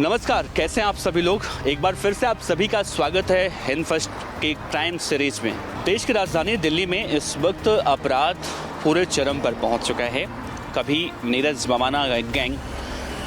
नमस्कार, कैसे हैं आप सभी लोग। एक बार फिर से आप सभी का स्वागत है हिंद फर्स्ट के क्राइम सीरीज में। देश की राजधानी दिल्ली में इस वक्त अपराध पूरे चरम पर पहुंच चुका है। कभी नीरज ममाना गैंग,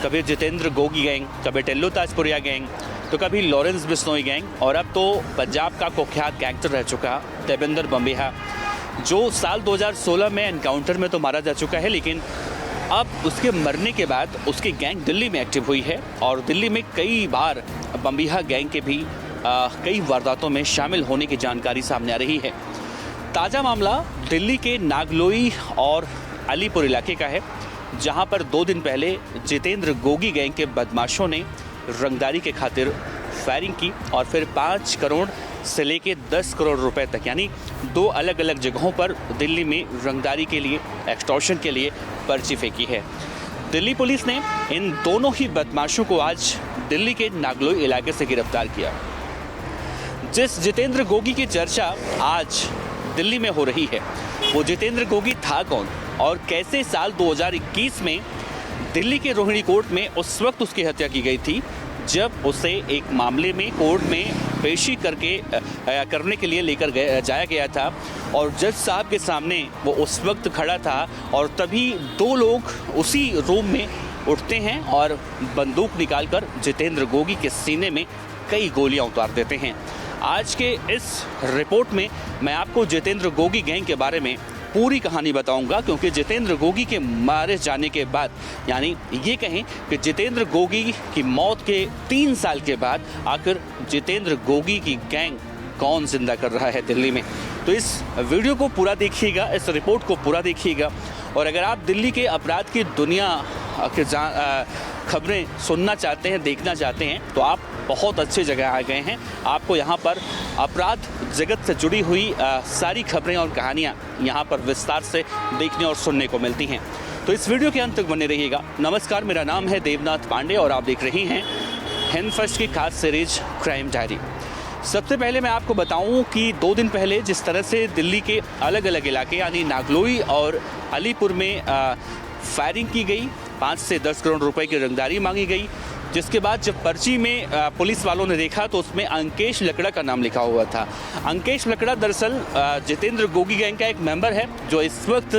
कभी जितेंद्र गोगी गैंग, कभी टिल्लू ताजपुरिया गैंग, तो कभी लॉरेंस बिश्नोई गैंग, और अब तो पंजाब का कुख्यात गैंगस्टर रह चुका देवेंद्र बम्बिहा, जो साल 2016 में एनकाउंटर में तो मारा जा चुका है, लेकिन अब उसके मरने के बाद उसकी गैंग दिल्ली में एक्टिव हुई है और दिल्ली में कई बार बम्बिहा गैंग के भी कई वारदातों में शामिल होने की जानकारी सामने आ रही है। ताज़ा मामला दिल्ली के नागलोई और अलीपुर इलाके का है, जहां पर 2 दिन पहले जितेंद्र गोगी गैंग के बदमाशों ने रंगदारी के खातिर फायरिंग की और फिर 5 करोड़ से लेके 10 करोड़ रुपए तक, यानी 2 अलग अलग जगहों पर दिल्ली में रंगदारी के लिए, एक्सटॉर्शन के लिए पर्ची फेंकी है। दिल्ली पुलिस ने इन दोनों ही बदमाशों को आज दिल्ली के नागलोई इलाके से गिरफ्तार किया। जिस जितेंद्र गोगी की चर्चा आज दिल्ली में हो रही है, वो जितेंद्र गोगी था कौन और कैसे साल 2021 में दिल्ली के रोहिणी कोर्ट में उस वक्त उसकी हत्या की गई थी, जब उसे एक मामले में कोर्ट में पेशी करने के लिए लेकर जाया गया था और जज साहब के सामने वो उस वक्त खड़ा था और तभी 2 लोग उसी रूम में उठते हैं और बंदूक निकालकर जितेंद्र गोगी के सीने में कई गोलियां उतार देते हैं। आज के इस रिपोर्ट में मैं आपको जितेंद्र गोगी गैंग के बारे में पूरी कहानी बताऊंगा, क्योंकि जितेंद्र गोगी के मारे जाने के बाद, यानी ये कहें कि जितेंद्र गोगी की मौत के 3 साल के बाद आखिर जितेंद्र गोगी की गैंग कौन जिंदा कर रहा है दिल्ली में। तो इस वीडियो को पूरा देखिएगा, इस रिपोर्ट को पूरा देखिएगा, और अगर आप दिल्ली के अपराध की दुनिया के खबरें सुनना चाहते हैं, देखना चाहते हैं, तो आप बहुत अच्छी जगह आ गए हैं। आपको यहाँ पर अपराध जगत से जुड़ी हुई सारी खबरें और कहानियाँ यहाँ पर विस्तार से देखने और सुनने को मिलती हैं। तो इस वीडियो के अंत तक बने रहिएगा। नमस्कार, मेरा नाम है देवनाथ पांडे और आप देख रहे हैं हिंद फर्स्ट की खास सीरीज क्राइम डायरी। सबसे पहले मैं आपको बताऊं कि 2 दिन पहले जिस तरह से दिल्ली के अलग अलग इलाके यानी नागलोई और अलीपुर में फायरिंग की गई, 5 से 10 करोड़ रुपए की रंगदारी मांगी गई, जिसके बाद जब पर्ची में पुलिस वालों ने देखा तो उसमें अंकेश लकड़ा का नाम लिखा हुआ था। अंकेश लकड़ा दरअसल जितेंद्र गोगी गैंग का एक मेंबर है, जो इस वक्त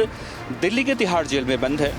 दिल्ली के तिहाड़ जेल में बंद है।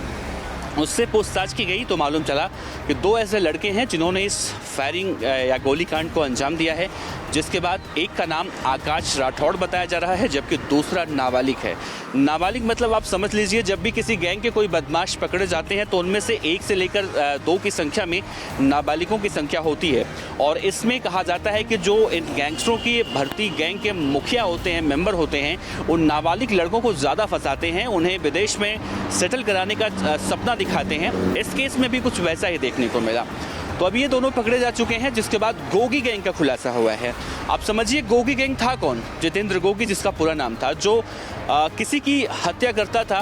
उससे पूछताछ की गई तो मालूम चला कि 2 ऐसे लड़के हैं जिन्होंने इस फायरिंग या गोलीकांड को अंजाम दिया है, जिसके बाद एक का नाम आकाश राठौड़ बताया जा रहा है, जबकि दूसरा नाबालिग है। नाबालिग मतलब आप समझ लीजिए, जब भी किसी गैंग के कोई बदमाश पकड़े जाते हैं तो उनमें से 1 से लेकर 2 की संख्या में नाबालिगों की संख्या होती है। और इसमें कहा जाता है कि जो इन गैंगस्टरों की भर्ती गैंग के मुखिया होते हैं, मेंबर होते हैं, उन नाबालिग लड़कों को ज़्यादा फंसाते हैं, उन्हें विदेश में सेटल कराने का सपना दिखाते हैं। इस केस में भी कुछ वैसा ही देखने को मिला। तो अब ये दोनों पकड़े जा चुके हैं, जिसके बाद गोगी गैंग का खुलासा हुआ है। आप समझिए गोगी गैंग था कौन। जितेंद्र गोगी, जिसका पूरा नाम था, जो किसी की हत्या करता था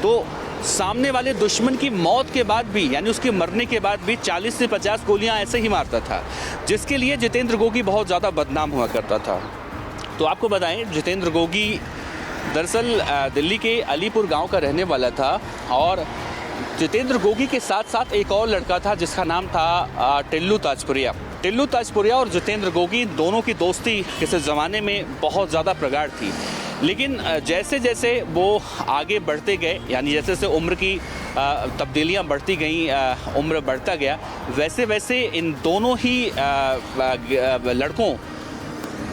तो सामने वाले दुश्मन की मौत के बाद भी, यानी उसके मरने के बाद भी 40 से 50 गोलियां ऐसे ही मारता था, जिसके लिए जितेंद्र गोगी बहुत ज़्यादा बदनाम हुआ करता था। तो आपको बताएं, जितेंद्र गोगी दरअसल दिल्ली के अलीपुर गाँव का रहने वाला था और जितेंद्र गोगी के साथ साथ एक और लड़का था जिसका नाम था टिल्लू ताजपुरिया। टिल्लू ताजपुरिया और जितेंद्र गोगी दोनों की दोस्ती किसी ज़माने में बहुत ज़्यादा प्रगाढ़ थी, लेकिन जैसे जैसे वो आगे बढ़ते गए, यानी जैसे जैसे उम्र की तब्दीलियां बढ़ती गई, उम्र बढ़ता गया, वैसे वैसे इन दोनों ही लड़कों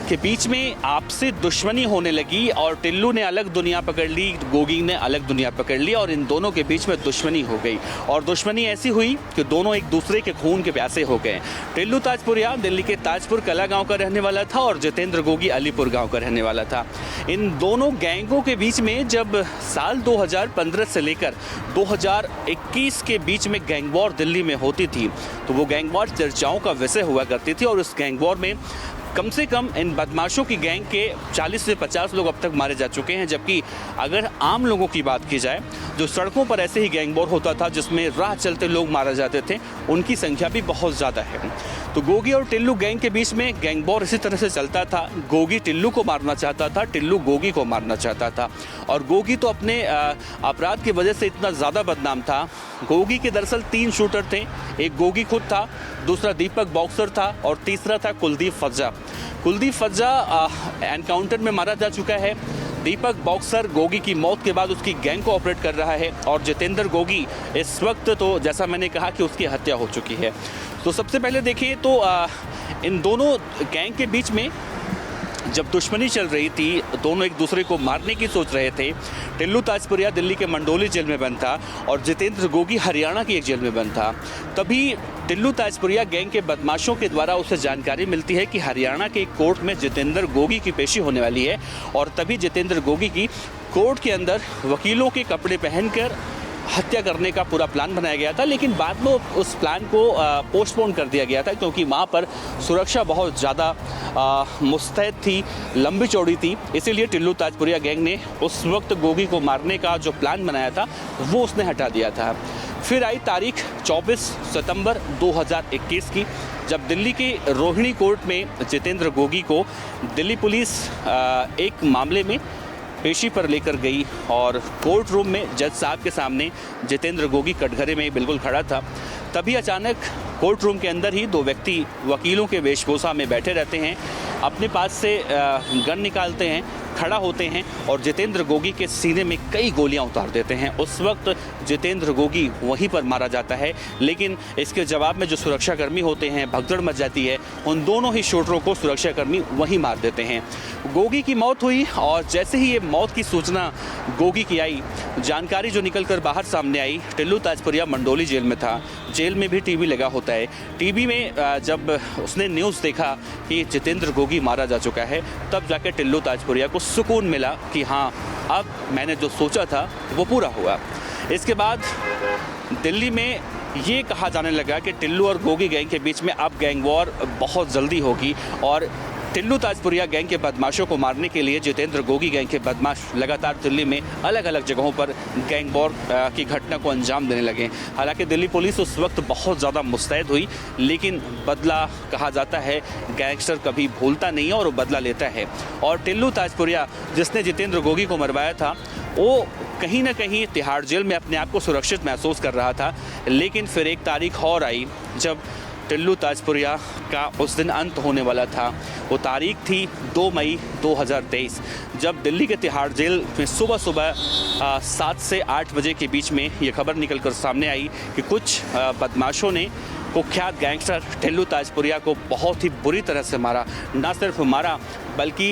के बीच में आपसी दुश्मनी होने लगी और टिल्लू ने अलग दुनिया पकड़ ली, गोगी ने अलग दुनिया पकड़ ली और इन दोनों के बीच में दुश्मनी हो गई। और दुश्मनी ऐसी हुई कि दोनों एक दूसरे के खून के प्यासे हो गए। टिल्लू ताजपुरिया दिल्ली के ताजपुर कला गांव का रहने वाला था और जितेंद्र गोगी अलीपुर गांव का रहने वाला था। इन दोनों गैंगों के बीच में जब साल 2015 से लेकर 2021 के बीच में गैंग वॉर दिल्ली में होती थी, तो वो गैंग वॉर चर्चाओं का विषय हुआ करती थी और उस गैंग वॉर में कम से कम इन बदमाशों की गैंग के 40 से 50 लोग अब तक मारे जा चुके हैं, जबकि अगर आम लोगों की बात की जाए जो सड़कों पर ऐसे ही गैंग वॉर होता था जिसमें राह चलते लोग मारे जाते थे, उनकी संख्या भी बहुत ज़्यादा है। तो गोगी और टिल्लू गैंग के बीच में गैंग वॉर इसी तरह से चलता था। गोगी टिल्लू को मारना चाहता था, टिल्लू गोगी को मारना चाहता था, और गोगी तो अपने अपराध की वजह से इतना ज़्यादा बदनाम था। गोगी के दरअसल 3 शूटर थे, एक गोगी खुद था, दूसरा दीपक बॉक्सर था और तीसरा था कुलदीप फज्जा। कुलदीप फज्जा एनकाउंटर में मारा जा चुका है। दीपक बॉक्सर गोगी की मौत के बाद उसकी गैंग को ऑपरेट कर रहा है, और जितेंद्र गोगी इस वक्त तो जैसा मैंने कहा कि उसकी हत्या हो चुकी है। तो सबसे पहले देखिए तो इन दोनों गैंग के बीच में जब दुश्मनी चल रही थी, दोनों एक दूसरे को मारने की सोच रहे थे। टिल्लू ताजपुरिया दिल्ली के मंडोली जेल में बंद था और जितेंद्र गोगी हरियाणा की एक जेल में बंद था। तभी टिल्लू ताजपुरिया गैंग के बदमाशों के द्वारा उसे जानकारी मिलती है कि हरियाणा के एक कोर्ट में जितेंद्र गोगी की पेशी होने वाली है, और तभी जितेंद्र गोगी की कोर्ट के अंदर वकीलों के कपड़े पहनकर हत्या करने का पूरा प्लान बनाया गया था। लेकिन बाद में उस प्लान को पोस्टपोन कर दिया गया था, क्योंकि वहाँ पर सुरक्षा बहुत ज़्यादा मुस्तैद थी, लंबी चौड़ी थी। इसीलिए टिल्लू ताजपुरिया गैंग ने उस वक्त गोगी को मारने का जो प्लान बनाया था वो उसने हटा दिया था। फिर आई तारीख 24 सितंबर 2021 की, जब दिल्ली के रोहिणी कोर्ट में जितेंद्र गोगी को दिल्ली पुलिस एक मामले में पेशी पर लेकर गई, और कोर्ट रूम में जज साहब के सामने जितेंद्र गोगी कटघरे में बिल्कुल खड़ा था। तभी अचानक कोर्ट रूम के अंदर ही 2 व्यक्ति वकीलों के वेशभूषा में बैठे रहते हैं, अपने पास से गन निकालते हैं, खड़ा होते हैं और जितेंद्र गोगी के सीने में कई गोलियां उतार देते हैं। उस वक्त जितेंद्र गोगी वहीं पर मारा जाता है, लेकिन इसके जवाब में जो सुरक्षाकर्मी होते हैं, भगदड़ मच जाती है। उन दोनों ही शूटरों को सुरक्षाकर्मी वहीं मार देते हैं। गोगी की मौत हुई, और जैसे ही ये मौत की सूचना गोगी की आई, जानकारी जो निकल कर बाहर सामने आई, टिल्लू ताजपुरिया मंडोली जेल में था। जेल में भी टीवी लगा होता है। टीवी में जब उसने न्यूज़ देखा कि जितेंद्र गोगी मारा जा चुका है, तब जाकर टिल्लू ताजपुरिया को सुकून मिला कि हाँ, अब मैंने जो सोचा था वो पूरा हुआ। इसके बाद दिल्ली में ये कहा जाने लगा कि टिल्लू और गोगी गैंग के बीच में अब गैंग वॉर बहुत जल्दी होगी, और टिल्लू ताजपुरिया गैंग के बदमाशों को मारने के लिए जितेंद्र गोगी गैंग के बदमाश लगातार दिल्ली में अलग अलग जगहों पर गैंग वॉर की घटना को अंजाम देने लगे। हालांकि दिल्ली पुलिस उस वक्त बहुत ज़्यादा मुस्तैद हुई, लेकिन बदला कहा जाता है गैंगस्टर कभी भूलता नहीं है और वो बदला लेता है। और टिल्लू ताजपुरिया जिसने जितेंद्र गोगी को मरवाया था, वो कहीं ना कहीं तिहाड़ जेल में अपने आप को सुरक्षित महसूस कर रहा था। लेकिन फिर एक तारीख और आई जब टिल्लू ताजपुरिया का उस दिन अंत होने वाला था। वो तारीख थी 2 मई 2023, जब दिल्ली के तिहाड़ जेल में सुबह सुबह 7 से 8 बजे के बीच में ये खबर निकलकर सामने आई कि कुछ बदमाशों ने कुख्यात गैंगस्टर टिल्लू ताजपुरिया को बहुत ही बुरी तरह से मारा। ना सिर्फ मारा, बल्कि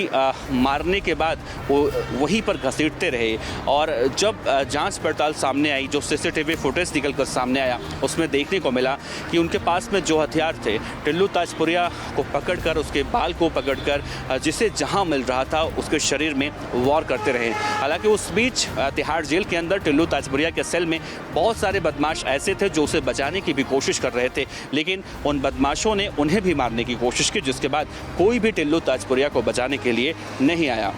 मारने के बाद वो वहीं पर घसीटते रहे। और जब जांच पड़ताल सामने आई, जो सीसीटीवी फुटेज निकल कर सामने आया, उसमें देखने को मिला कि उनके पास में जो हथियार थे, टिल्लू ताजपुरिया को पकड़कर, उसके बाल को पकड़कर जिसे जहां मिल रहा था उसके शरीर में वार करते रहे। हालांकि उस बीच तिहाड़ जेल के अंदर टिल्लू ताजपुरिया के सेल में बहुत सारे बदमाश ऐसे थे जो उसे बचाने की भी कोशिश कर रहे थे, लेकिन उन बदमाशों ने उन्हें भी मारने की कोशिश की, जिसके बाद कोई भी टिल्लू ताजपुरिया को बचाने के लिए नहीं आया।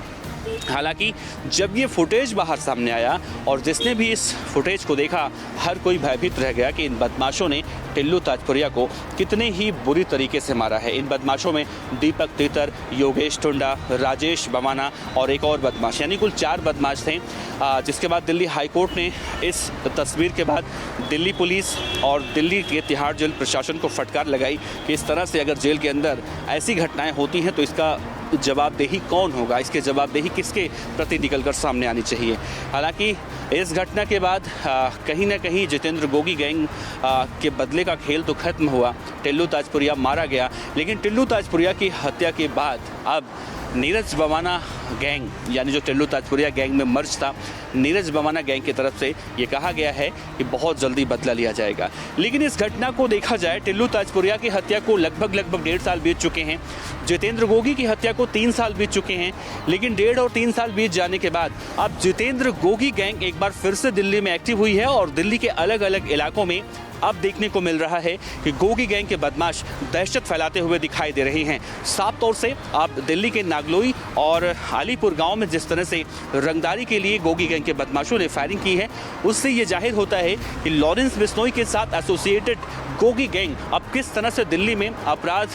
हालांकि जब ये फुटेज बाहर सामने आया और जिसने भी इस फुटेज को देखा, हर कोई भयभीत रह गया कि इन बदमाशों ने टिल्लू ताजपुरिया को कितने ही बुरी तरीके से मारा है। इन बदमाशों में दीपक तीतर, योगेश टुंडा, राजेश बमाना और एक और बदमाश, यानी कुल 4 बदमाश थे। जिसके बाद दिल्ली हाईकोर्ट ने इस तस्वीर के बाद दिल्ली पुलिस और दिल्ली के तिहाड़ जेल प्रशासन को फटकार लगाई कि इस तरह से अगर जेल के अंदर ऐसी घटनाएं होती हैं तो इसका जवाबदेही कौन होगा, इसके जवाबदेही किसके प्रति निकलकर सामने आनी चाहिए। हालांकि इस घटना के बाद कहीं ना कहीं जितेंद्र गोगी गैंग के बदले का खेल तो खत्म हुआ। टिल्लू ताजपुरिया मारा गया, लेकिन टिल्लू ताजपुरिया की हत्या के बाद अब नीरज बमाना गैंग, यानी जो टिल्लू ताजपुरिया गैंग में मर्ज था, नीरज बमाना गैंग की तरफ से ये कहा गया है कि बहुत जल्दी बदला लिया जाएगा। लेकिन इस घटना को देखा जाए, टिल्लू ताजपुरिया की हत्या को लगभग 1.5 साल बीत चुके हैं। जितेंद्र गोगी की हत्या को 3 साल बीत चुके हैं। लेकिन 1.5 और 3 साल बीत जाने के बाद अब जितेंद्र गोगी गैंग एक बार फिर से दिल्ली में एक्टिव हुई है और दिल्ली के अलग अलग इलाकों में अब देखने को मिल रहा है कि गोगी गैंग के बदमाश दहशत फैलाते हुए दिखाई दे रहे हैं। साफ तौर से आप दिल्ली के नागलोई और अलीपुर गांव में जिस तरह से रंगदारी के लिए गोगी गैंग के बदमाशों ने फायरिंग की है, उससे ये जाहिर होता है कि लॉरेंस बिश्नोई के साथ एसोसिएटेड गोगी गैंग अब किस तरह से दिल्ली में अपराध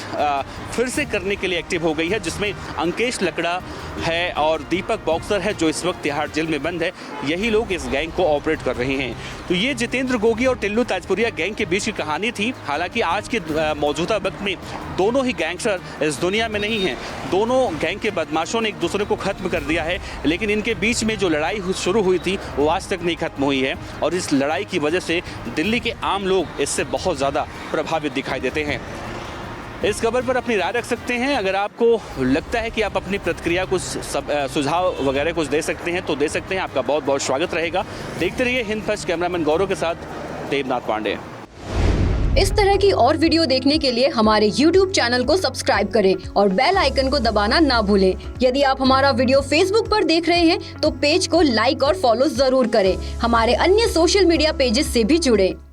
फिर से करने के लिए एक्टिव हो गई है, जिसमें अंकेश लकड़ा है और दीपक बॉक्सर है जो इस वक्त तिहाड़ जेल में बंद है। यही लोग इस गैंग को ऑपरेट कर रहे हैं। तो ये जितेंद्र गोगी और टिल्लू ताजपुरिया गैंग के बीच की कहानी थी। हालांकि आज के मौजूदा वक्त में दोनों ही गैंगस्टर इस दुनिया में नहीं हैं। दोनों गैंग के बदमाशों ने एक दूसरे को खत्म कर दिया है, लेकिन इनके बीच में जो लड़ाई शुरू हुई थी वो आज तक नहीं खत्म हुई है और इस लड़ाई की वजह से दिल्ली के आम लोग इससे बहुत ज़्यादा प्रभावित दिखाई देते हैं। इस खबर पर अपनी राय रख सकते हैं। अगर आपको लगता है कि आप अपनी प्रतिक्रिया कुछ सुझाव वगैरह कुछ दे सकते हैं तो दे सकते हैं। आपका बहुत बहुत स्वागत रहेगा। देखते रहिए हिंद फर्स्ट। कैमरामैन गौरव के साथ देवनाथ पांडे। इस तरह की और वीडियो देखने के लिए हमारे YouTube चैनल को सब्सक्राइब करें और बेल आइकन को दबाना ना भूलें। यदि आप हमारा वीडियो Facebook पर देख रहे हैं तो पेज को लाइक और फॉलो जरूर करें। हमारे अन्य सोशल मीडिया पेजेस से भी जुड़ें।